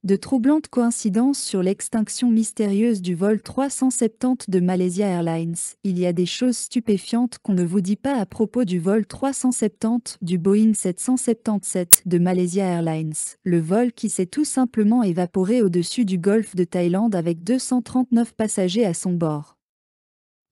De troublantes coïncidences sur l'extinction mystérieuse du vol 370 de Malaysia Airlines. Il y a des choses stupéfiantes qu'on ne vous dit pas à propos du vol 370 du Boeing 777 de Malaysia Airlines. Le vol qui s'est tout simplement évaporé au-dessus du golfe de Thaïlande avec 239 passagers à son bord.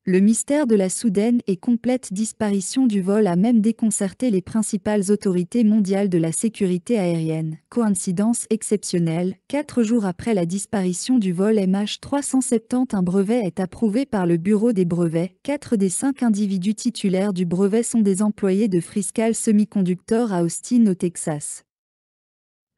Le mystère de la soudaine et complète disparition du vol a même déconcerté les principales autorités mondiales de la sécurité aérienne. Coïncidence exceptionnelle, 4 jours après la disparition du vol MH370, un brevet est approuvé par le Bureau des brevets. 4 des 5 individus titulaires du brevet sont des employés de Freescale Semiconductor à Austin, au Texas.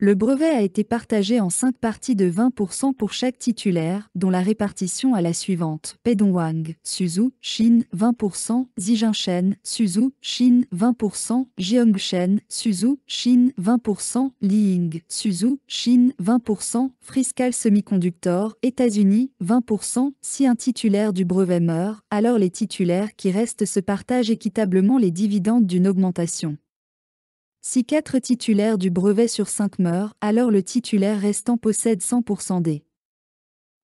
Le brevet a été partagé en 5 parties de 20% pour chaque titulaire, dont la répartition est la suivante. Pedongwang, Suzhou, Chine, 20%, Zijingchen, Suzhou, Chine, 20%, Jiangshen, Suzhou, Chine, 20%, Liying, Suzhou, Chine, 20%, Freescale Semiconductor, États-Unis, 20%. Si un titulaire du brevet meurt, alors les titulaires qui restent se partagent équitablement les dividendes d'une augmentation. Si 4 titulaires du brevet sur 5 meurent, alors le titulaire restant possède 100% des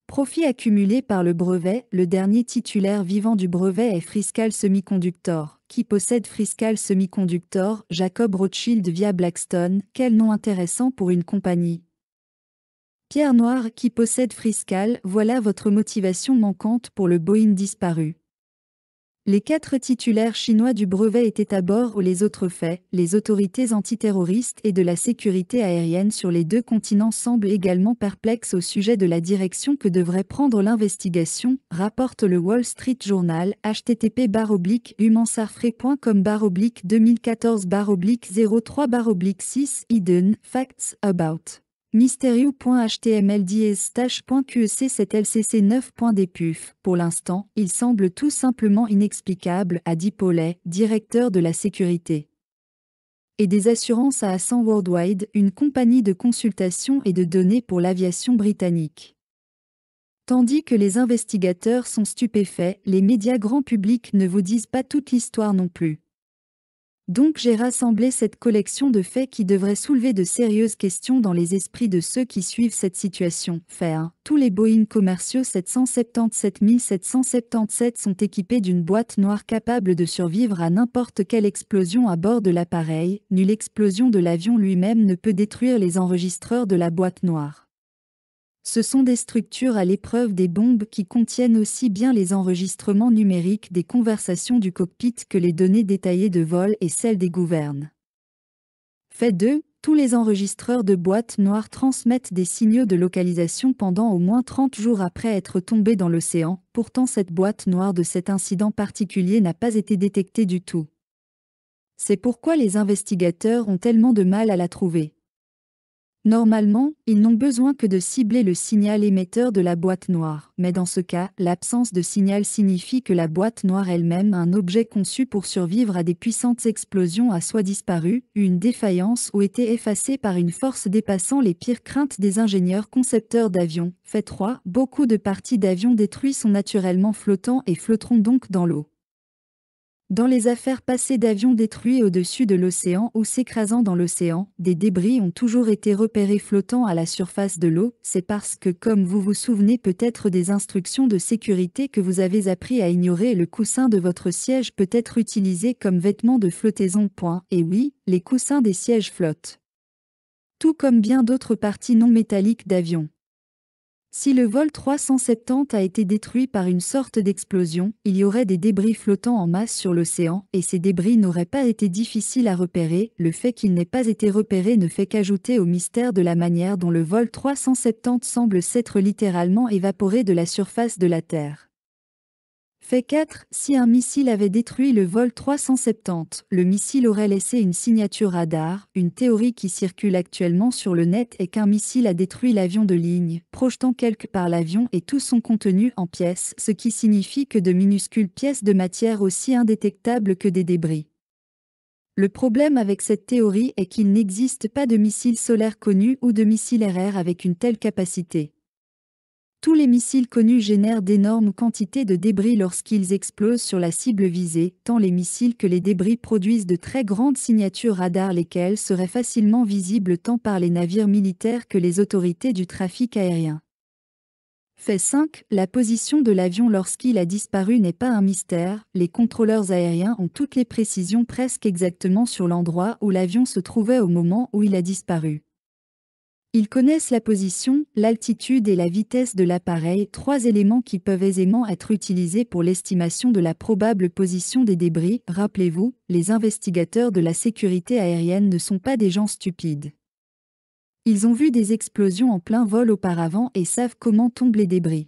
profits accumulés par le brevet. Le dernier titulaire vivant du brevet est Freescale Semiconductor. Qui possède Freescale Semiconductor? Jacob Rothschild via Blackstone. Quel nom intéressant pour une compagnie. Pierre Noir. Qui possède Freescale? Voilà votre motivation manquante pour le Boeing disparu. Les 4 titulaires chinois du brevet étaient à bord ou les autres faits. Les autorités antiterroristes et de la sécurité aérienne sur les 2 continents semblent également perplexes au sujet de la direction que devrait prendre l'investigation, rapporte le Wall Street Journal, http://humansarfray.com/2014/03/6 hidden facts about Mysterious.html/stash.qec7lcc9.dpuf. Pour l'instant, il semble tout simplement inexplicable, a dit Paulet, directeur de la sécurité et des assurances à Ascent Worldwide, une compagnie de consultation et de données pour l'aviation britannique. Tandis que les investigateurs sont stupéfaits, les médias grand public ne vous disent pas toute l'histoire non plus. Donc j'ai rassemblé cette collection de faits qui devrait soulever de sérieuses questions dans les esprits de ceux qui suivent cette situation. Fait 1. Tous les Boeing commerciaux 777 sont équipés d'une boîte noire capable de survivre à n'importe quelle explosion à bord de l'appareil. Nulle explosion de l'avion lui-même ne peut détruire les enregistreurs de la boîte noire. Ce sont des structures à l'épreuve des bombes qui contiennent aussi bien les enregistrements numériques des conversations du cockpit que les données détaillées de vol et celles des gouvernes. Fait 2. Tous les enregistreurs de boîtes noires transmettent des signaux de localisation pendant au moins 30 jours après être tombés dans l'océan. Pourtant cette boîte noire de cet incident particulier n'a pas été détectée du tout. C'est pourquoi les investigateurs ont tellement de mal à la trouver. Normalement, ils n'ont besoin que de cibler le signal émetteur de la boîte noire, mais dans ce cas, l'absence de signal signifie que la boîte noire elle-même, un objet conçu pour survivre à des puissantes explosions, a soit disparu, eu une défaillance ou été effacée par une force dépassant les pires craintes des ingénieurs concepteurs d'avions. Fait 3. Beaucoup de parties d'avions détruits sont naturellement flottants et flotteront donc dans l'eau. Dans les affaires passées d'avions détruits au-dessus de l'océan ou s'écrasant dans l'océan, des débris ont toujours été repérés flottant à la surface de l'eau. C'est parce que, comme vous vous souvenez peut-être des instructions de sécurité que vous avez appris à ignorer, le coussin de votre siège peut être utilisé comme vêtement de flottaison. Et oui, les coussins des sièges flottent. Tout comme bien d'autres parties non métalliques d'avions. Si le vol 370 a été détruit par une sorte d'explosion, il y aurait des débris flottants en masse sur l'océan, et ces débris n'auraient pas été difficiles à repérer. Le fait qu'ils n'aient pas été repérés ne fait qu'ajouter au mystère de la manière dont le vol 370 semble s'être littéralement évaporé de la surface de la Terre. Fait 4. Si un missile avait détruit le vol 370, le missile aurait laissé une signature radar. Une théorie qui circule actuellement sur le net est qu'un missile a détruit l'avion de ligne, projetant quelque part l'avion et tout son contenu en pièces, ce qui signifie que de minuscules pièces de matière aussi indétectables que des débris. Le problème avec cette théorie est qu'il n'existe pas de missile solaire connu ou de missile RR avec une telle capacité. Tous les missiles connus génèrent d'énormes quantités de débris lorsqu'ils explosent sur la cible visée, tant les missiles que les débris produisent de très grandes signatures radar lesquelles seraient facilement visibles tant par les navires militaires que les autorités du trafic aérien. Fait 5. La position de l'avion lorsqu'il a disparu n'est pas un mystère, les contrôleurs aériens ont toutes les précisions presque exactement sur l'endroit où l'avion se trouvait au moment où il a disparu. Ils connaissent la position, l'altitude et la vitesse de l'appareil, 3 éléments qui peuvent aisément être utilisés pour l'estimation de la probable position des débris. Rappelez-vous, les investigateurs de la sécurité aérienne ne sont pas des gens stupides. Ils ont vu des explosions en plein vol auparavant et savent comment tombent les débris.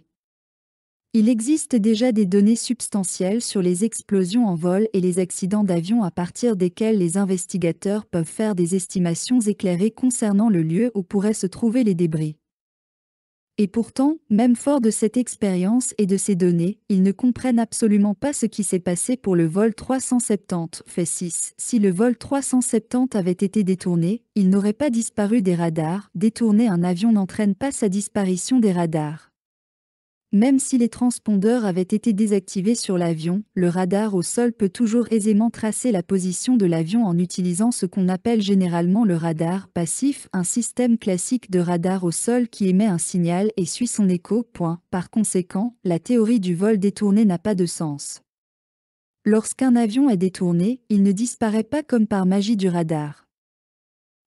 Il existe déjà des données substantielles sur les explosions en vol et les accidents d'avion à partir desquels les investigateurs peuvent faire des estimations éclairées concernant le lieu où pourraient se trouver les débris. Et pourtant, même fort de cette expérience et de ces données, ils ne comprennent absolument pas ce qui s'est passé pour le vol 370. Fait 6. Si le vol 370 avait été détourné, il n'aurait pas disparu des radars. Détourner un avion n'entraîne pas sa disparition des radars. Même si les transpondeurs avaient été désactivés sur l'avion, le radar au sol peut toujours aisément tracer la position de l'avion en utilisant ce qu'on appelle généralement le radar passif, un système classique de radar au sol qui émet un signal et suit son écho. Par conséquent, la théorie du vol détourné n'a pas de sens. Lorsqu'un avion est détourné, il ne disparaît pas comme par magie du radar.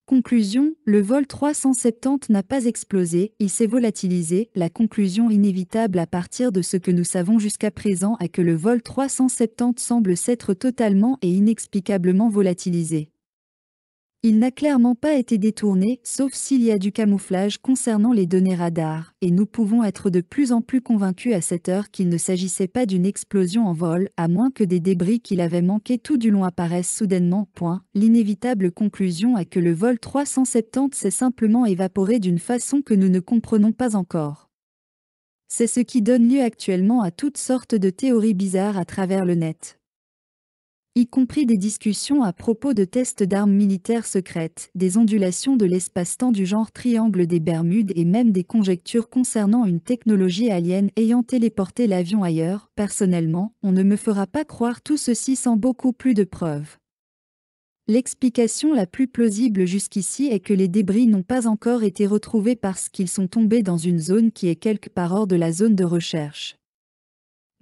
Conclusion, le vol 370 n'a pas explosé, il s'est volatilisé. La conclusion inévitable à partir de ce que nous savons jusqu'à présent est que le vol 370 semble s'être totalement et inexplicablement volatilisé. Il n'a clairement pas été détourné, sauf s'il y a du camouflage concernant les données radar, et nous pouvons être de plus en plus convaincus à cette heure qu'il ne s'agissait pas d'une explosion en vol, à moins que des débris qu'il avait manqués tout du long apparaissent soudainement. L'inévitable conclusion est que le vol 370 s'est simplement évaporé d'une façon que nous ne comprenons pas encore. C'est ce qui donne lieu actuellement à toutes sortes de théories bizarres à travers le net, y compris des discussions à propos de tests d'armes militaires secrètes, des ondulations de l'espace-temps du genre triangle des Bermudes et même des conjectures concernant une technologie alien ayant téléporté l'avion ailleurs. Personnellement, on ne me fera pas croire tout ceci sans beaucoup plus de preuves. L'explication la plus plausible jusqu'ici est que les débris n'ont pas encore été retrouvés parce qu'ils sont tombés dans une zone qui est quelque part hors de la zone de recherche.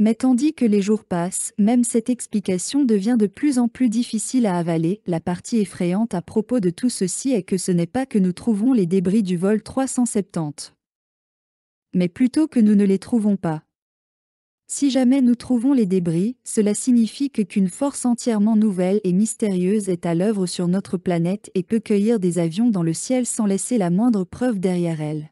Mais tandis que les jours passent, même cette explication devient de plus en plus difficile à avaler. La partie effrayante à propos de tout ceci est que ce n'est pas que nous trouvons les débris du vol 370, mais plutôt que nous ne les trouvons pas. Si jamais nous trouvons les débris, cela signifie qu'une force entièrement nouvelle et mystérieuse est à l'œuvre sur notre planète et peut cueillir des avions dans le ciel sans laisser la moindre preuve derrière elle.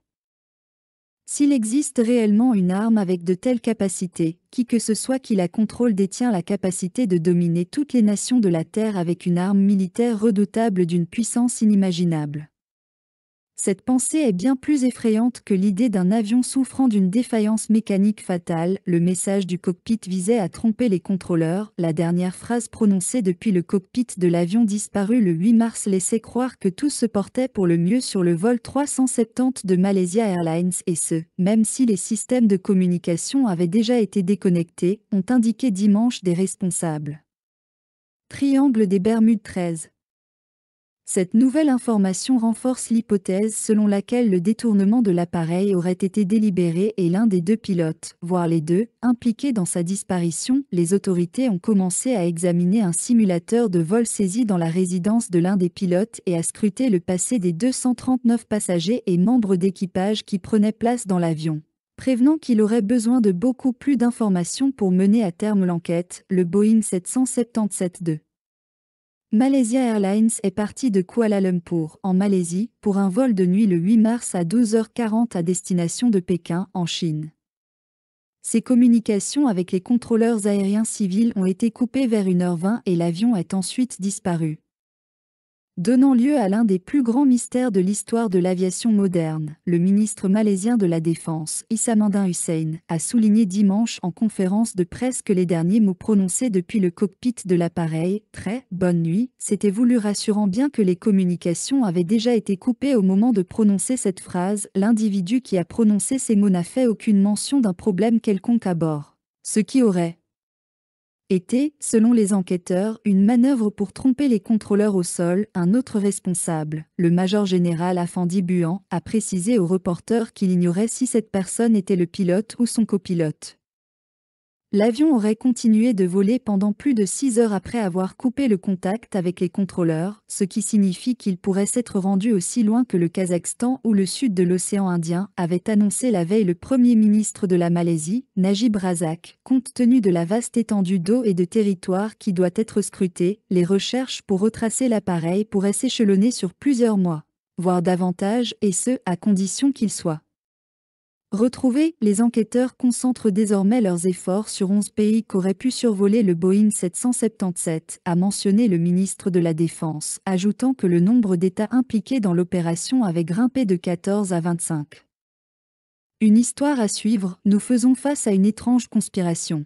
S'il existe réellement une arme avec de telles capacités, qui que ce soit qui la contrôle détient la capacité de dominer toutes les nations de la Terre avec une arme militaire redoutable d'une puissance inimaginable. Cette pensée est bien plus effrayante que l'idée d'un avion souffrant d'une défaillance mécanique fatale. Le message du cockpit visait à tromper les contrôleurs. La dernière phrase prononcée depuis le cockpit de l'avion disparu le 8 mars laissait croire que tout se portait pour le mieux sur le vol 370 de Malaysia Airlines et même si les systèmes de communication avaient déjà été déconnectés, ont indiqué dimanche des responsables. Triangle des Bermudes 13. Cette nouvelle information renforce l'hypothèse selon laquelle le détournement de l'appareil aurait été délibéré et l'un des deux pilotes, voire les deux, impliqués dans sa disparition. Les autorités ont commencé à examiner un simulateur de vol saisi dans la résidence de l'un des pilotes et à scruter le passé des 239 passagers et membres d'équipage qui prenaient place dans l'avion. Prévenant qu'il aurait besoin de beaucoup plus d'informations pour mener à terme l'enquête, le Boeing 777-2 Malaysia Airlines est parti de Kuala Lumpur, en Malaisie, pour un vol de nuit le 8 mars à 12h40 à destination de Pékin, en Chine. Ses communications avec les contrôleurs aériens civils ont été coupées vers 1h20 et l'avion est ensuite disparu. Donnant lieu à l'un des plus grands mystères de l'histoire de l'aviation moderne, le ministre malaisien de la Défense, Hissamuddin Hussein, a souligné dimanche en conférence de presse que les derniers mots prononcés depuis le cockpit de l'appareil, « très bonne nuit », s'étaient voulus rassurant bien que les communications avaient déjà été coupées au moment de prononcer cette phrase. L'individu qui a prononcé ces mots n'a fait aucune mention d'un problème quelconque à bord. Ce qui aurait était, selon les enquêteurs, une manœuvre pour tromper les contrôleurs au sol. Un autre responsable, le major-général Afandi Buhan, a précisé aux reporters qu'il ignorait si cette personne était le pilote ou son copilote. L'avion aurait continué de voler pendant plus de 6 heures après avoir coupé le contact avec les contrôleurs, ce qui signifie qu'il pourrait s'être rendu aussi loin que le Kazakhstan ou le sud de l'océan Indien, avait annoncé la veille le Premier ministre de la Malaisie, Najib Razak. Compte tenu de la vaste étendue d'eau et de territoire qui doit être scrutée, les recherches pour retracer l'appareil pourraient s'échelonner sur plusieurs mois, voire davantage, et ce, à condition qu'il soit retrouvés. Les enquêteurs concentrent désormais leurs efforts sur 11 pays qu'aurait pu survoler le Boeing 777, a mentionné le ministre de la Défense, ajoutant que le nombre d'États impliqués dans l'opération avait grimpé de 14 à 25. Une histoire à suivre. Nous faisons face à une étrange conspiration.